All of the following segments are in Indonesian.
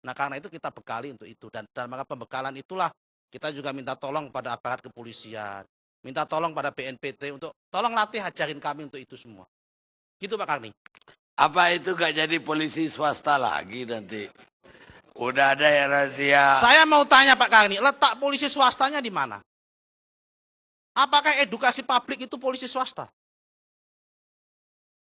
Nah karena itu kita bekali untuk itu. Dan maka pembekalan itulah kita juga minta tolong pada aparat kepolisian. Minta tolong pada BNPT untuk tolong latih ajarin kami untuk itu semua. Gitu Pak Karni. Apa itu gak jadi polisi swasta lagi nanti? Udah ada ya razia. Saya mau tanya Pak Karni, letak polisi swastanya di mana? Apakah edukasi publik itu polisi swasta?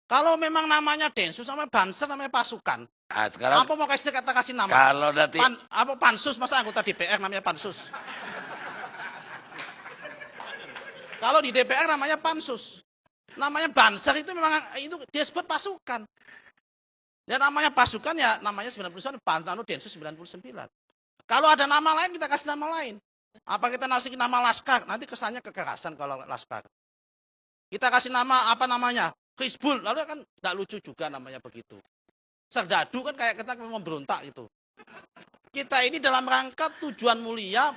Kalau memang namanya Densus, namanya Banser, namanya pasukan. Nah, sekarang apa mau kasih nama? kalau nanti apa Pansus, masa anggota DPR namanya Pansus? Kalau di DPR namanya Pansus. Namanya Banser itu memang itu dia sebut pasukan. Dan namanya pasukan ya namanya 99, Densus 99. Kalau ada nama lain kita kasih nama lain. Apa kita kasih nama Laskar? Nanti kesannya kekerasan kalau Laskar. Kita kasih nama apa namanya? Hizbul, lalu kan nggak lucu juga namanya begitu. Serdadu kan kayak kita memberontak itu. Kita ini dalam rangka tujuan mulia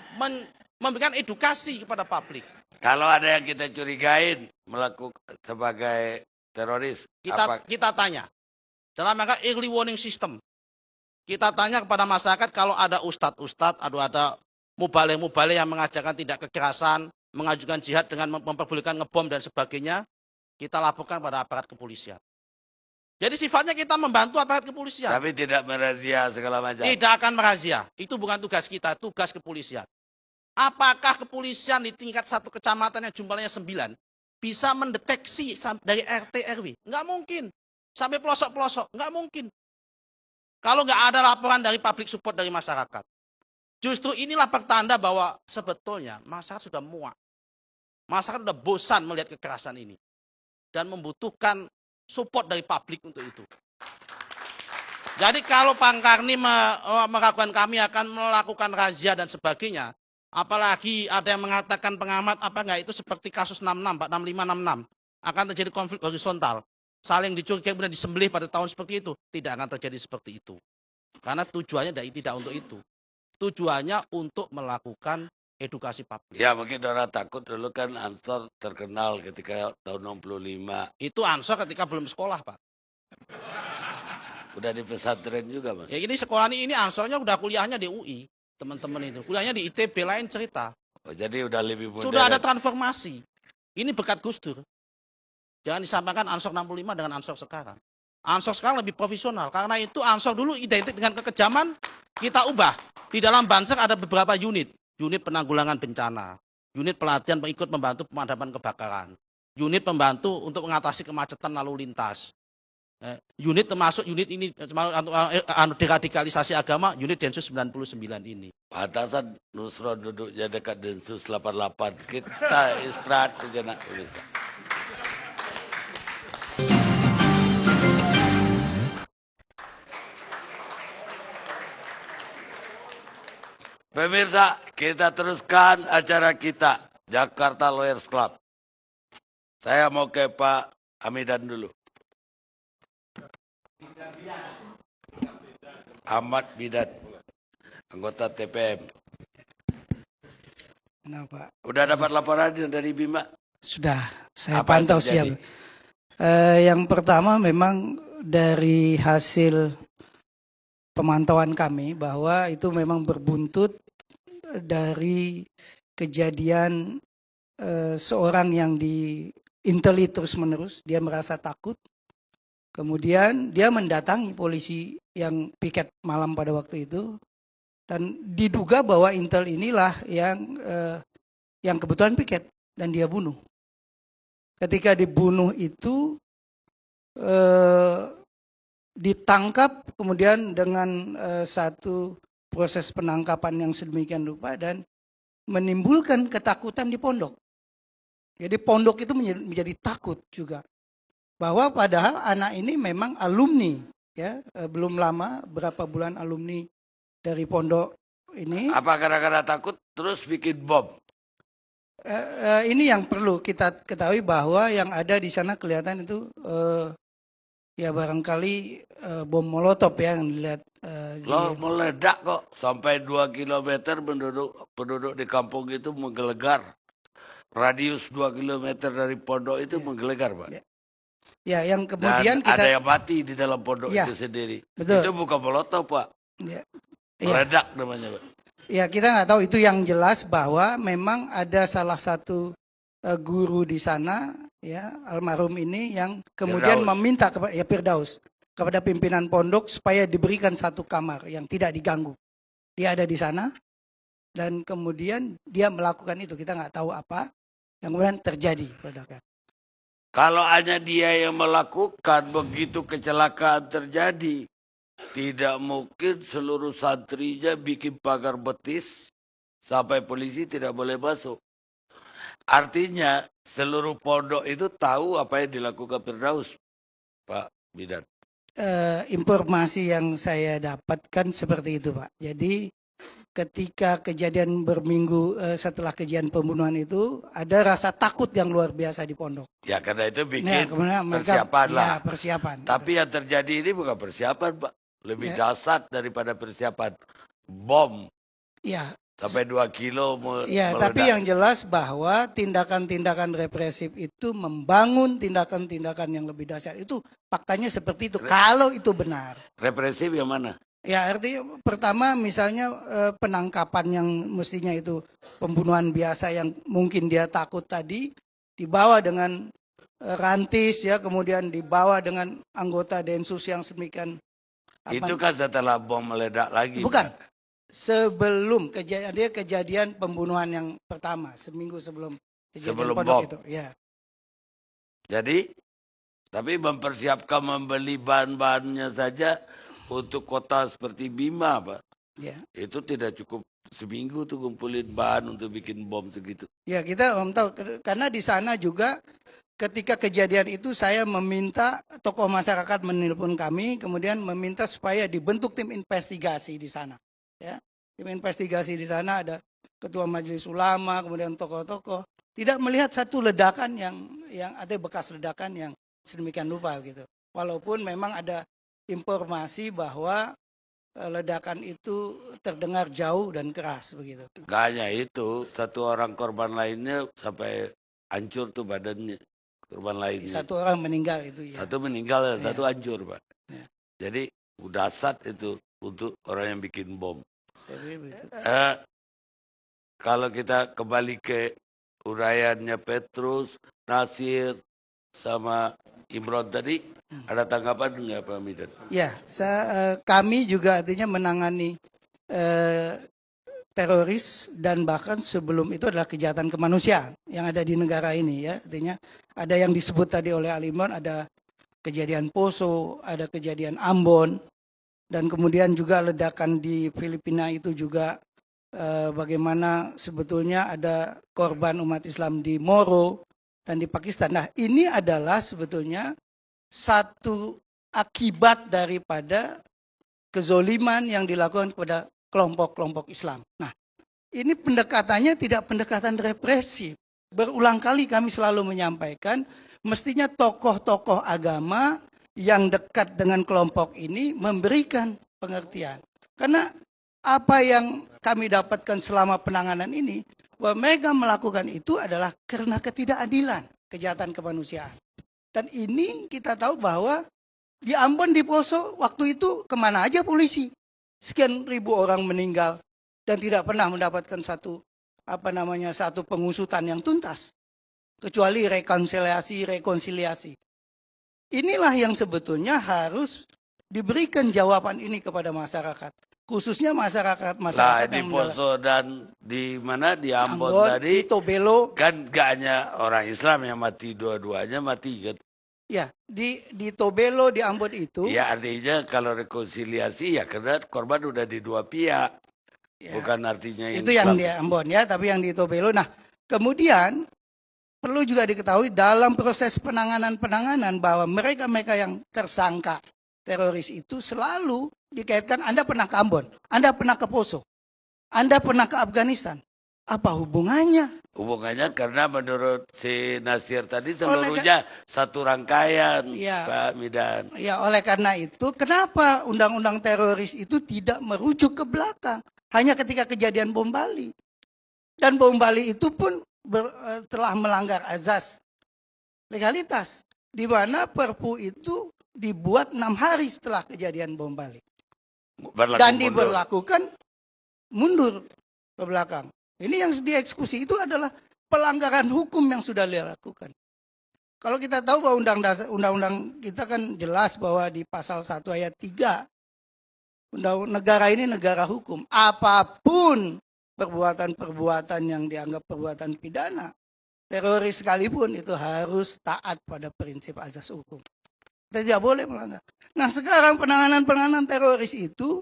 memberikan edukasi kepada publik. Kalau ada yang kita curigain melakukan sebagai teroris, kita tanya dalam rangka early warning system. Kita tanya kepada masyarakat kalau ada ustadz-ustadz, ada mubalik-mubalik yang mengajarkan tidak kekerasan, mengajukan jihad dengan memperbolehkan ngebom dan sebagainya, kita laporkan pada aparat kepolisian. Jadi sifatnya kita membantu aparat kepolisian. Tapi tidak merazia segala macam. Tidak akan merazia. Itu bukan tugas kita, tugas kepolisian. Apakah kepolisian di tingkat satu kecamatan yang jumlahnya 9 bisa mendeteksi dari RT RW? Nggak mungkin. Sampai pelosok-pelosok, nggak mungkin. Kalau nggak ada laporan dari public support dari masyarakat. Justru inilah pertanda bahwa sebetulnya masyarakat sudah muak. Masyarakat sudah bosan melihat kekerasan ini. Dan membutuhkan support dari publik untuk itu. Jadi kalau Pak Karni meragukan kami akan melakukan razia dan sebagainya, apalagi ada yang mengatakan pengamat apa enggak itu seperti kasus 66, Pak 6566 akan terjadi konflik horizontal, saling dicurigai kemudian disembelih pada tahun seperti itu, tidak akan terjadi seperti itu. Karena tujuannya tidak untuk itu. Tujuannya untuk melakukan edukasi publik. Ya mungkin orang takut dulu kan Ansor terkenal ketika tahun 65. Itu Ansor ketika belum sekolah Pak. Udah di pesantren juga Mas. Ya ini sekolah ini Ansornya udah kuliahnya di UI. Teman-teman itu. Kuliahnya di ITB lain cerita. Oh, jadi udah lebih muda. Sudah ada transformasi. Ini berkat Gus Dur. Jangan disamakan Ansor 65 dengan Ansor sekarang. Ansor sekarang lebih profesional. Karena itu Ansor dulu identik dengan kekejaman. Kita ubah. Di dalam Banser ada beberapa unit. Unit penanggulangan bencana, unit pelatihan ikut membantu pemadaman kebakaran, unit membantu untuk mengatasi kemacetan lalu lintas, unit termasuk unit ini deradikalisasi agama, unit Densus 99 ini. Pantasan Nusro duduknya dekat Densus 88, kita istirahat sejenak. Pemirsa, kita teruskan acara kita, Jakarta Lawyers Club. Saya mau ke Pak Hamidan dulu. Ahmad Bidan, anggota TPM. Kenapa? Udah dapat laporan dari Bima? Sudah, saya pantau siang. Yang pertama memang dari hasil pemantauan kami bahwa itu memang berbuntut dari kejadian seorang yang diinteli terus-menerus, dia merasa takut. Kemudian dia mendatangi polisi yang piket malam pada waktu itu. Dan diduga bahwa intel inilah yang kebetulan piket dan dia bunuh. Ketika dibunuh itu ditangkap kemudian dengan satu proses penangkapan yang sedemikian rupa dan menimbulkan ketakutan di pondok. Jadi pondok itu menjadi takut juga. Bahwa padahal anak ini memang alumni, ya, belum lama berapa bulan alumni dari pondok ini. Apa gara-gara takut terus bikin bom? Ini yang perlu kita ketahui bahwa yang ada di sana kelihatan itu ya barangkali bom molotov ya yang dilihat. Meledak kok sampai 2 kilometer penduduk di kampung itu menggelegar. Radius 2 kilometer dari pondok itu menggelegar, Pak. Ya, yang kemudian dan ada yang mati di dalam pondok itu sendiri. Betul. Itu bukan molotov, Pak. Ya. Iya. Meledak namanya, Pak. Ya, kita nggak tahu, itu yang jelas bahwa memang ada salah satu guru di sana, ya, almarhum ini yang kemudian Firdaus. meminta kepada Firdaus, kepada pimpinan pondok supaya diberikan satu kamar yang tidak diganggu. Dia ada di sana dan kemudian dia melakukan itu. Kita nggak tahu apa yang kemudian terjadi ledakan. Kalau hanya dia yang melakukan, begitu kecelakaan terjadi, tidak mungkin seluruh santrinya bikin pagar betis sampai polisi tidak boleh masuk. Artinya seluruh pondok itu tahu apa yang dilakukan Firdaus, Pak Bidan. Informasi yang saya dapatkan seperti itu, Pak. Jadi ketika kejadian berminggu setelah kejadian pembunuhan itu, ada rasa takut yang luar biasa di pondok. Ya karena itu Nah, bikin kemudian mereka, persiapan lah. ya, persiapan. Tapi yang terjadi ini bukan persiapan, Pak. Lebih Ya. dahsyat daripada persiapan. Bom Ya, sampai 2 kilo ya, meledak. tapi yang jelas bahwa tindakan-tindakan represif itu membangun tindakan-tindakan yang lebih dahsyat. Itu faktanya seperti itu. Kalau itu benar. Represif yang mana? Ya, artinya pertama misalnya penangkapan yang mestinya itu pembunuhan biasa yang mungkin dia takut tadi dibawa dengan rantis, ya, kemudian dibawa dengan anggota Densus yang sedemikian. Itu kan setelah bom meledak lagi. Bukan. Pak. Sebelum kejadian pembunuhan yang pertama, seminggu sebelum kejadian Sebelum pondok bom. itu. Ya. Jadi, tapi mempersiapkan membeli bahan-bahannya saja untuk kota seperti Bima, Pak. Ya. Itu tidak cukup seminggu tuh kumpulin bahan untuk bikin bom segitu. Ya, kita tahu karena di sana juga ketika kejadian itu saya meminta tokoh masyarakat menelpon kami, kemudian meminta supaya dibentuk tim investigasi di sana. Ya, tim investigasi di sana ada ketua majelis ulama, kemudian tokoh-tokoh. Tidak melihat satu ledakan yang ada bekas ledakan yang sedemikian rupa gitu. Walaupun memang ada informasi bahwa ledakan itu terdengar jauh dan keras begitu. Gak hanya itu, satu orang korban lainnya sampai hancur tuh badannya. Korban lainnya. Satu orang meninggal itu ya. Satu meninggal, Ya. satu hancur, Pak. Ya. Jadi udah sat itu untuk orang yang bikin bom. Saya pikir begitu. Kalau kita kembali ke uraiannya Petrus, Nasir, sama Imron tadi, ada tanggapan nggak Pak Midan? Ya, kami juga artinya menangani teroris dan bahkan sebelum itu adalah kejahatan kemanusiaan yang ada di negara ini, ya. Artinya ada yang disebut tadi oleh Ali Imran, ada kejadian Poso, ada kejadian Ambon, dan kemudian juga ledakan di Filipina itu juga bagaimana sebetulnya ada korban umat Islam di Moro dan di Pakistan. Nah, ini adalah sebetulnya satu akibat daripada kezoliman yang dilakukan kepada kelompok-kelompok Islam. Nah, ini pendekatannya tidak pendekatan represif. Berulang kali kami selalu menyampaikan, mestinya tokoh-tokoh agama yang dekat dengan kelompok ini memberikan pengertian. Karena apa yang kami dapatkan selama penanganan ini, bahwa mereka melakukan itu adalah karena ketidakadilan, kejahatan kemanusiaan. Dan ini kita tahu bahwa di Ambon, di Poso, waktu itu kemana aja polisi? Sekian ribu orang meninggal dan tidak pernah mendapatkan satu pengusutan yang tuntas. Kecuali rekonsiliasi. Inilah yang sebetulnya harus diberikan jawaban ini kepada masyarakat. Khususnya masyarakat Nah, di yang Poso dan di mana di Ambon, di tadi Tobelo. kan gak hanya orang Islam yang mati, dua-duanya mati kan. Ya, di Tobelo, di Ambon itu. Ya artinya kalau rekonsiliasi ya karena korban udah di dua pihak. Ya, bukan artinya itu yang di Ambon ya, tapi yang di Tobelo. Nah, kemudian perlu juga diketahui dalam proses penanganan bahwa mereka-mereka yang tersangka teroris itu selalu dikaitkan, Anda pernah ke Ambon, Anda pernah ke Poso, Anda pernah ke Afghanistan. Apa hubungannya? Hubungannya karena menurut si Nasir tadi seluruhnya satu rangkaian, ya, Pak Midan. Ya, oleh karena itu, kenapa undang-undang teroris itu tidak merujuk ke belakang? Hanya ketika kejadian bom Bali. Dan bom Bali itu pun telah melanggar azas legalitas. Di mana Perpu itu dibuat 6 hari setelah kejadian bom Bali. Dan diberlakukan mundur ke belakang. Ini yang dieksekusi itu adalah pelanggaran hukum yang sudah dilakukan. Kalau kita tahu bahwa undang-undang kita kan jelas bahwa di pasal 1 ayat 3, negara ini negara hukum. Apapun perbuatan-perbuatan yang dianggap perbuatan pidana, teroris sekalipun itu harus taat pada prinsip azas hukum. Kita tidak boleh melanggar. Nah sekarang penanganan teroris itu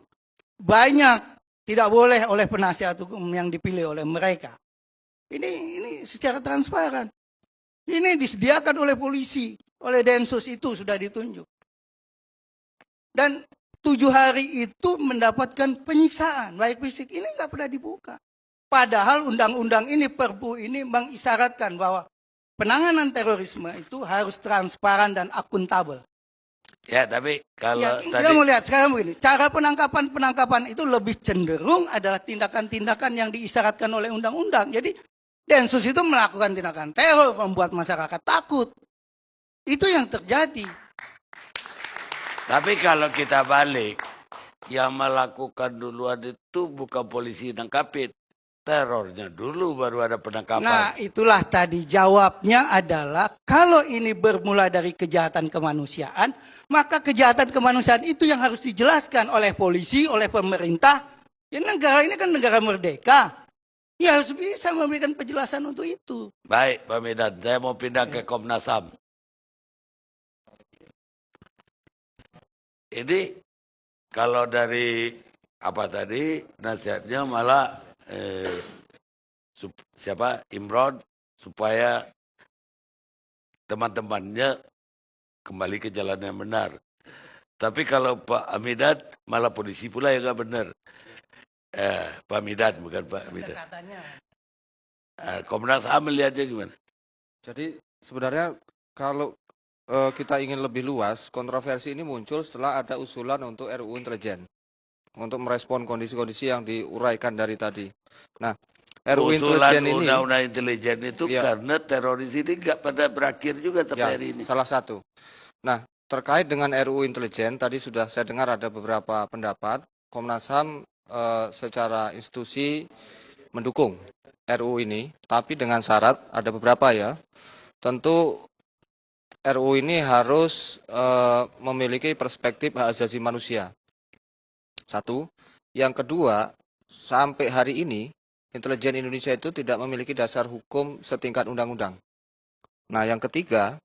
banyak tidak boleh oleh penasihat hukum yang dipilih oleh mereka. Ini secara transparan. Ini disediakan oleh polisi, oleh Densus itu sudah ditunjuk. Dan 7 hari itu mendapatkan penyiksaan, baik fisik. Ini nggak pernah dibuka. Padahal undang-undang ini, Perpu ini mengisyaratkan bahwa penanganan terorisme itu harus transparan dan akuntabel. Ya, tapi kalau Ya, tadi kita mau lihat sekarang begini, cara penangkapan itu lebih cenderung adalah tindakan-tindakan yang diisyaratkan oleh undang-undang. Jadi Densus itu melakukan tindakan teror, membuat masyarakat takut. Itu yang terjadi. tapi kalau kita balik, yang melakukan duluan itu bukan polisi nangkapin, terornya dulu baru ada penangkapan. Nah, itulah tadi jawabnya adalah kalau ini bermula dari kejahatan kemanusiaan, maka kejahatan kemanusiaan itu yang harus dijelaskan oleh polisi, oleh pemerintah. Ya negara ini kan negara merdeka. Ya harus bisa memberikan penjelasan untuk itu. Baik, Pak Medan, saya mau pindah ke Komnas HAM. Ini kalau dari apa tadi nasihatnya malah Imron supaya teman-temannya kembali ke jalan yang benar. Tapi kalau Pak Amidan malah polisi pula yang nggak benar. Pak Amidan bukan Pak Amidan. Komnas HAM melihatnya gimana? Jadi sebenarnya kalau kita ingin lebih luas, kontroversi ini muncul setelah ada usulan untuk RUU intelijen untuk merespon kondisi-kondisi yang diuraikan dari tadi. Nah, RUU Usulan intelijen ini undang-undang intelijen itu ya, karena teroris ini nggak pada berakhir juga sampai ya, hari ini. salah satu. Nah, terkait dengan RUU intelijen tadi sudah saya dengar ada beberapa pendapat. Komnas HAM secara institusi mendukung RUU ini, tapi dengan syarat ada beberapa ya. Tentu RUU ini harus memiliki perspektif hak asasi manusia. Satu. Yang kedua, sampai hari ini intelijen Indonesia itu tidak memiliki dasar hukum setingkat undang-undang. Nah, yang ketiga,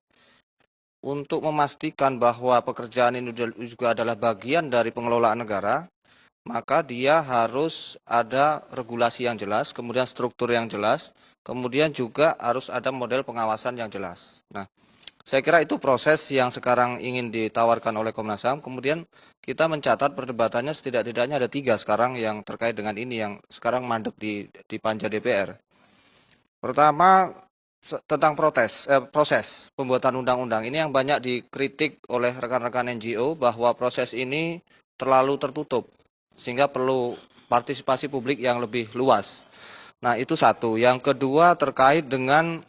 untuk memastikan bahwa pekerjaan ini juga adalah bagian dari pengelolaan negara, maka dia harus ada regulasi yang jelas, kemudian struktur yang jelas, kemudian juga harus ada model pengawasan yang jelas. Nah, saya kira itu proses yang sekarang ingin ditawarkan oleh Komnas HAM. Kemudian kita mencatat perdebatannya setidak-tidaknya ada 3 sekarang yang terkait dengan ini yang sekarang mandek di Panja DPR. Pertama, tentang proses pembuatan undang-undang ini yang banyak dikritik oleh rekan-rekan NGO bahwa proses ini terlalu tertutup sehingga perlu partisipasi publik yang lebih luas. Nah, itu satu. Yang kedua terkait dengan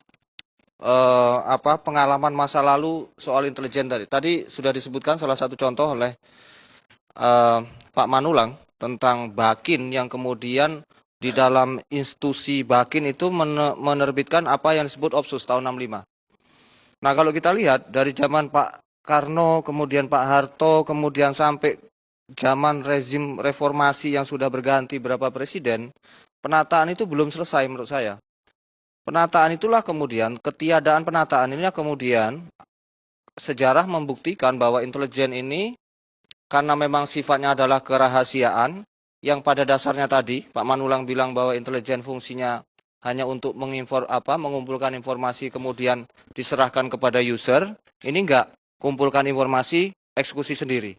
pengalaman masa lalu soal intelijen tadi. Tadi sudah disebutkan salah satu contoh oleh Pak Manulang tentang Bakin yang kemudian di dalam institusi Bakin itu menerbitkan apa yang disebut Opsus tahun 65. Nah, kalau kita lihat dari zaman Pak Karno, kemudian Pak Harto, kemudian sampai zaman rezim reformasi yang sudah berganti berapa presiden, penataan itu belum selesai menurut saya. Penataan itulah kemudian, ketiadaan penataan inilah kemudian sejarah membuktikan bahwa intelijen ini karena memang sifatnya adalah kerahasiaan yang pada dasarnya tadi Pak Manulang bilang bahwa intelijen fungsinya hanya untuk mengumpulkan informasi kemudian diserahkan kepada user, ini enggak, kumpulkan informasi, eksekusi sendiri.